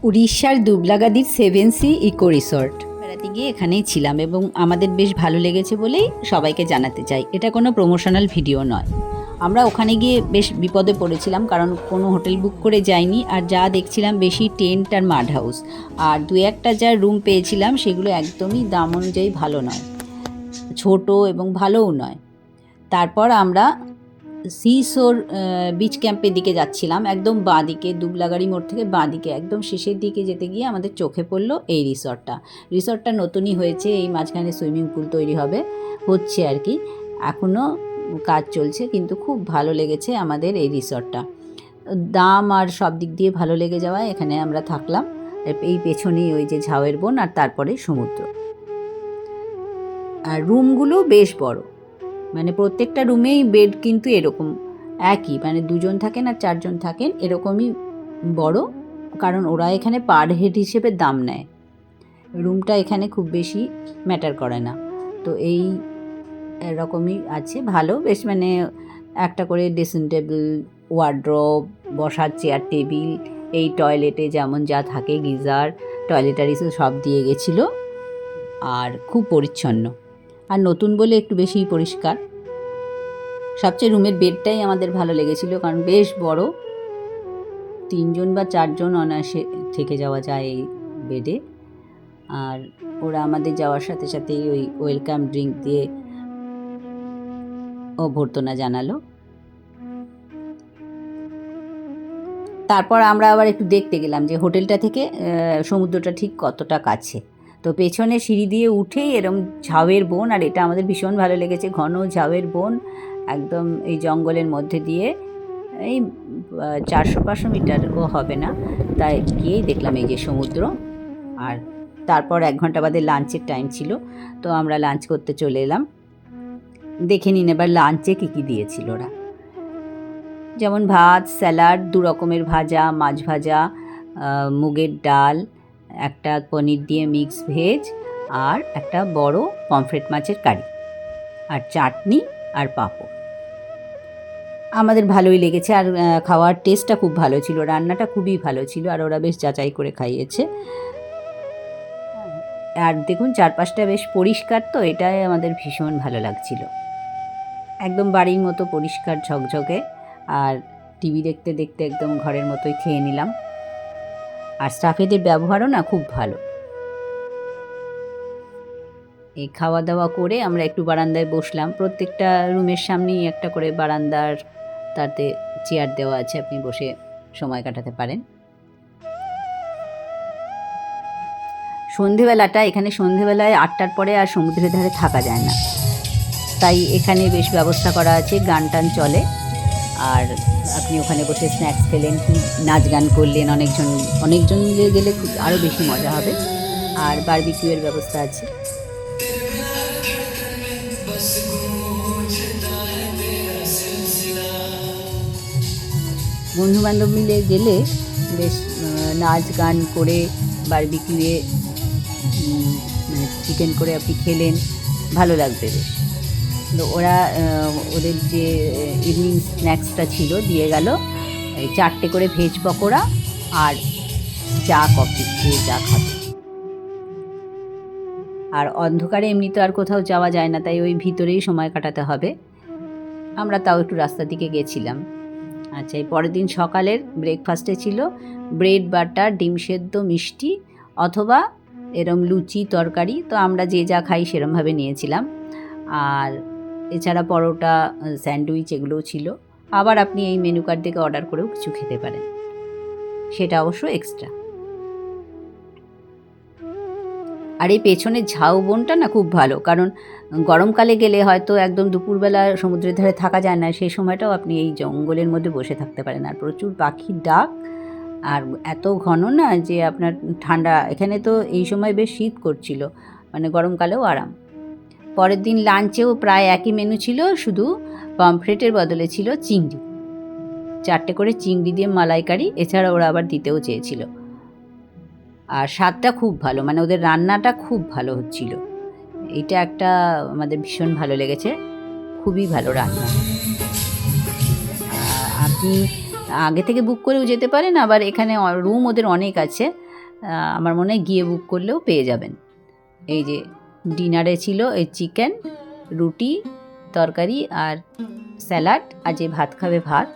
উড়িষ্যার দুবলাগাদির 7C eco resort বেড়াতে গিয়ে এখানেই ছিলাম এবং আমাদের বেশ ভালো লেগেছে বলেই সবাইকে জানাতে চাই। এটা কোনো প্রমোশনাল ভিডিও নয়। আমরা ওখানে গিয়ে বেশ বিপদে পড়েছিলাম, কারণ কোনো হোটেল বুক করে যাইনি, আর যা দেখছিলাম বেশি টেন্ট আর মাড হাউস, আর দু একটা যা রুম পেয়েছিলাম সেগুলো একদমই দাম অনুযায়ী ভালো নয়, ছোট এবং ভালোও নয়। তারপর আমরা সিসোর বিচ ক্যাম্পের দিকে যাচ্ছিলাম, একদম বাঁ দিকে, দুবলাগাড়ি মোড় থেকে বাঁ দিকে একদম শেষের দিকে যেতে গিয়ে আমাদের চোখে পড়লো এই রিসর্টটা নতুনই হয়েছে। এই মাঝখানে সুইমিং পুল তৈরি হচ্ছে আর কি, এখনও কাজ চলছে, কিন্তু খুব ভালো লেগেছে আমাদের এই রিসর্টটা। দাম আর সব দিক দিয়ে ভালো লেগে যাওয়ায় এখানে আমরা থাকলাম। এই পেছনেই ওই যে ঝাউয়ের বন, আর তারপরে সমুদ্র। আর রুমগুলো বেশ বড়, মানে প্রত্যেকটা রুমেই বেড কিন্তু এরকম একই, মানে দুজন থাকেন আর চারজন থাকেন, এরকমই বড়, কারণ ওরা এখানে পার হেড হিসেবে দাম নেয়। রুমটা এখানে খুব বেশি ম্যাটার করে না। তো এই এরকমই আছে, ভালো বেশ, মানে একটা করে ড্রেসিং টেবিল, ওয়ার্ড্রোব, বসার চেয়ার টেবিল, এই টয়লেটে যেমন যা থাকে, গিজার, টয়লেটারিসও সব দিয়ে গেছিলো, আর খুব পরিচ্ছন্ন, আর নতুন বলে একটু বেশি পরিষ্কার। সবচেয়ে রুমের বেডটাই আমাদের ভালো লেগেছিল, কারণ বেশ বড়, 3জন বা 4জন অনায়াসে থেকে যাওয়া যায় এই বেডে। আর ওরা আমাদের যাওয়ার সাথে সাথেই ওই ওয়েলকাম ড্রিঙ্ক দিয়ে অভ্যর্থনা জানালো। তারপর আমরা আবার একটু দেখতে গেলাম যে হোটেলটা থেকে সমুদ্রটা ঠিক কতটা কাছে। তো পেছনে সিঁড়ি দিয়ে উঠেই এরম ঝাউয়ের বন, আর এটা আমাদের ভীষণ ভালো লেগেছে, ঘন ঝাউয়ের বন, একদম এই জঙ্গলের মধ্যে দিয়ে, এই 400-500 মিটারও হবে না, তাই গিয়েই দেখলাম এই যে সমুদ্র। আর তারপর 1 ঘন্টা বাদে লাঞ্চের টাইম ছিল, তো আমরা লাঞ্চ করতে চলে এলাম। দেখে নিন এবার লাঞ্চে কী কী দিয়েছিল ওরা। যেমন ভাত, স্যালাড, 2 রকমের ভাজা, মাছ ভাজা, মুগের ডাল, একটা পনির দিয়ে মিক্স ভেজ, আর একটা বড় পমফ্রেট মাছের কারি, আর চাটনি আর পাঁপড়। আমাদের ভালোই লেগেছে, আর খাওয়ার টেস্টটা খুব ভালো ছিল, রান্নাটা খুবই ভালো ছিল, আর ওরা বেশ যাচাই করে খাইয়েছে। আর দেখুন চারপাশটা বেশ পরিষ্কার, তো এটাই আমাদের ভীষণ ভালো লাগছিল, একদম বাড়ির মতো পরিষ্কার ঝকঝকে। আর টিভি দেখতে দেখতে একদম ঘরের মতোই খেয়ে নিলাম। আর স্টাফেদের ব্যবহারও না খুব ভালো। এই খাওয়া দাওয়া করে আমরা একটু বারান্দায় বসলাম, প্রত্যেকটা রুমের সামনেই একটা করে বারান্দার তাতে চেয়ার দেওয়া আছে, আপনি বসে সময় কাটাতে পারেন। সন্ধেবেলাটা এখানে, সন্ধেবেলায় 8টার পরে আর সমুদ্রের ধারে থাকা যায় না, তাই এখানে বেশ ব্যবস্থা করা আছে, গান টান চলে, আর আপনি ওখানে বসে স্ন্যাক্স খেলেন, নাচ গান করলেন, অনেকজন গেলে আরও বেশি মজা হবে। আর বারবিকিউয়ের ব্যবস্থা আছে। বন্ধুবান্ধব মিলে গেলে বেশ নাচ গান করে বারবিকিউয়ে মানে চিকেন করে আপনি খেলেন, ভালো লাগবে বেশ। তো ওরা ওদের যে ইভিনিং স্ন্যাক্সটা ছিল দিয়ে গেল, এই 4টে করে ভেজ পকোড়া আর চা, কফি, খেয়ে যা খাবে। আর অন্ধকারে এমনি তো আর কোথাও যাওয়া যায় না, তাই ওই ভিতরেই সময় কাটাতে হবে। আমরা তাও একটু রাস্তার দিকে গেছিলাম। আচ্ছা, এই পরের দিন সকালের ব্রেকফাস্টে ছিল ব্রেড, বাটার, ডিম সেদ্ধ, মিষ্টি, অথবা এরম লুচি, তরকারি, তো আমরা যে যা খাই সেরমভাবে নিয়েছিলাম। আর এছাড়া পরোটা, স্যান্ডউইচ, এগুলোও ছিল। আবার আপনি এই মেনু কার্ড থেকে অর্ডার করেও কিছু খেতে পারেন, সেটা অবশ্য এক্সট্রা। আর এই পেছনের ঝাউবনটা না খুব ভালো, কারণ গরমকালে গেলে হয়তো একদম দুপুরবেলা সমুদ্রের ধারে থাকা যায় না, সেই সময়টাও আপনি এই জঙ্গলের মধ্যে বসে থাকতে পারেন। আর প্রচুর পাখির ডাক, আর এত ঘন না যে আপনার ঠান্ডা, এখানে তো এই সময় বেশ শীত করছিল, মানে গরমকালেও আরাম। পরের দিন লাঞ্চেও প্রায় একই মেনু ছিল, শুধু পমফ্রেটের বদলে ছিল চিংড়ি, 4টে করে চিংড়ি দিয়ে মালাইকারি, এছাড়া ওরা আবার দিতেও চেয়েছিল। আর স্বাদটা খুব ভালো, মানে ওদের রান্নাটা খুব ভালো হচ্ছিল, এটা একটা আমাদের ভীষণ ভালো লেগেছে, খুবই ভালো রান্না। আপনি আগে থেকে বুক করেও যেতে পারেন, আবার এখানে রুম ওদের অনেক আছে, আমার মনে হয় গিয়ে বুক করলেও পেয়ে যাবেন। এই যে ডিনারে ছিল এই চিকেন, রুটি, তরকারি আর স্যালাড, আর যে ভাত খাবে ভাত,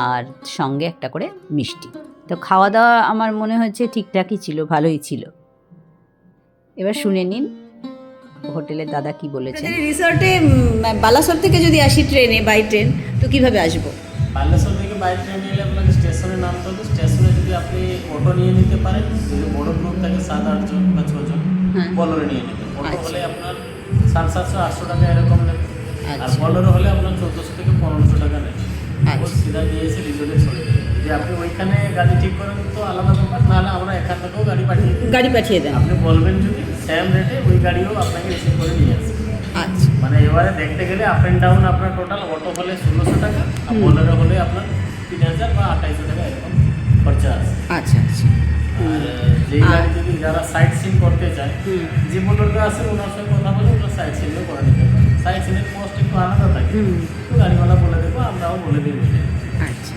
আর সঙ্গে একটা করে মিষ্টি। তো খাওয়া দাওয়া আমার মনে হচ্ছে ঠিকঠাকই ছিল, ভালোই ছিল। এবার শুনে নিন হোটেলের দাদা কি বলেছে। রিসর্টে বালাসোর থেকে যদি আসি ট্রেনে, বাই ট্রেন, তো কিভাবে আসবো? বালেশ্বর থেকে বাই ট্রেন এলে আপনাকে স্টেশনে নামতে হবে। স্টেশনে যদি আপনি অটো নিয়ে নিতে পারেন, যদি বড় গ্রুপ থাকে 7-8 জন বা 6 জন, বলোরে নিয়ে নেবেন। অটো হলে আপনার 700-800 টাকা এরকম নেবে, আর বলোরে হলে আপনার 1400 থেকে 1500 টাকা নেবে। সিধা গিয়ে এসে রিসোর্টে ছড়ে দেবে। যদি আপনি ওইখানে গাড়ি ঠিক করেন তো আলাদা ব্যাপার, নাহলে আমরা এখান থেকেও গাড়ি পাঠিয়ে দেন। আপনি বলবেন যদি সেম রেটে ওই গাড়িও আপনাকে রিসিভ করে নিয়ে আসবে। আচ্ছা, মানে এবারে দেখতে গেলে আপ অ্যান্ড ডাউন আপনার টোটাল অটো হলে 1600 টাকা, আর বোলেরো হলে আপনার 3000 বা 2800 টাকা এরকম খরচা আছে। আচ্ছা আচ্ছা। আর যেই গাড়ি যদি যারা সাইট সিন করতে চায়, যে বোলেরোটা আছে ওনার সঙ্গে কথা বলে ওনার সাইট সিনও করে নিতে পারে। সাইট সিনের কস্ট একটু আলাদা থাকে, তো গাড়িওয়ালা বলে দেবো, আমরাও বলে দিই। আচ্ছা,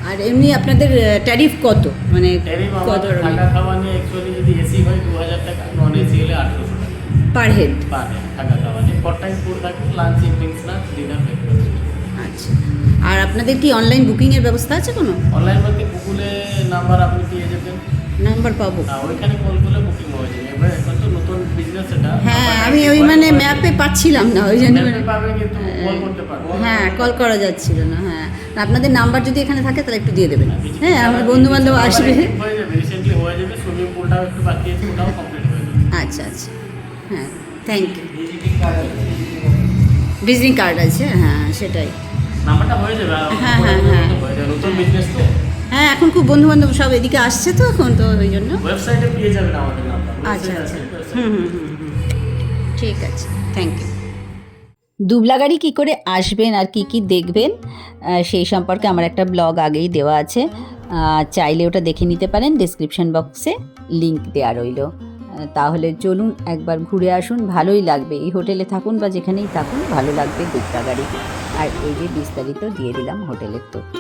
আর এমনি আপনাদের ট্যারিফ কত? মানে ট্যারিফ আমাদের থাকা খাওয়া নিয়ে অ্যাকচুয়ালি যদি এসি হয় 2000 টাকা, নন এসি হলে 800 টাকা পার হেড। থাকা খাওয়া নিয়ে 4 টাইম ফুড থাকে, lunch, evening snacks, dinner, breakfast. আচ্ছা, আর আপনাদের কি অনলাইন বুকিংয়ের ব্যবস্থা আছে কোনো? অনলাইন বলতে গুগলে নাম্বার আপনি পেয়ে যাবেন। নাম্বার পাবো? না, ওইখানে কল করলে বুকিং হয়ে যাবে। এবার এখন তো নতুন বিজনেস এটা। হ্যাঁ, আমি ওই মানে ম্যাপে পাচ্ছিলাম না, ওই জন্য পাবেন, কিন্তু কল করতে পারবেন। হ্যাঁ, কল করা যাচ্ছিল না। হ্যাঁ, আপনাদের নাম্বার যদি এখানে থাকে তাহলে একটু দিয়ে দেবেন। হ্যাঁ, আমার বন্ধু বান্ধব আসবে। হয়ে যাবে, রিসেন্টলি হয়ে যাবে। সুইমিং পুলটাও একটু বাকি আছে, ওটাও কমপ্লিট হয়ে যাবে। আচ্ছা আচ্ছা, হ্যাঁ, থ্যাংক ইউ। ভিজিটিং কার্ড আছে, হ্যাঁ সেটাই। নাম্বারটা হয়ে যাবে। হ্যাঁ হ্যাঁ হ্যাঁ, নতুন বিজনেস তো। হ্যাঁ, এখন খুব বন্ধু বান্ধব সব এদিকে আসছে তো এখন, তো ওই জন্য। ওয়েবসাইটে পেয়ে যাবেন আমাদের নাম্বার। আচ্ছা আচ্ছা, ঠিক আছে, থ্যাংক ইউ। দুবলাগাড়ি কী করে আসবেন আর কি কি দেখবেন সেই সম্পর্কে আমার একটা ব্লগ আগেই দেওয়া আছে, চাইলে ওটা দেখে নিতে পারেন। ডেসক্রিপশন বক্সে লিংক দেওয়া রইল। তাহলে চলুন একবার ঘুরে আসুন, ভালোই লাগবে। এই হোটেলে থাকুন বা যেখানেই থাকুন ভালো লাগবে দুবলাগাড়ি। আর এই যে বিস্তারিত দিয়ে দিলাম হোটেলের তথ্য।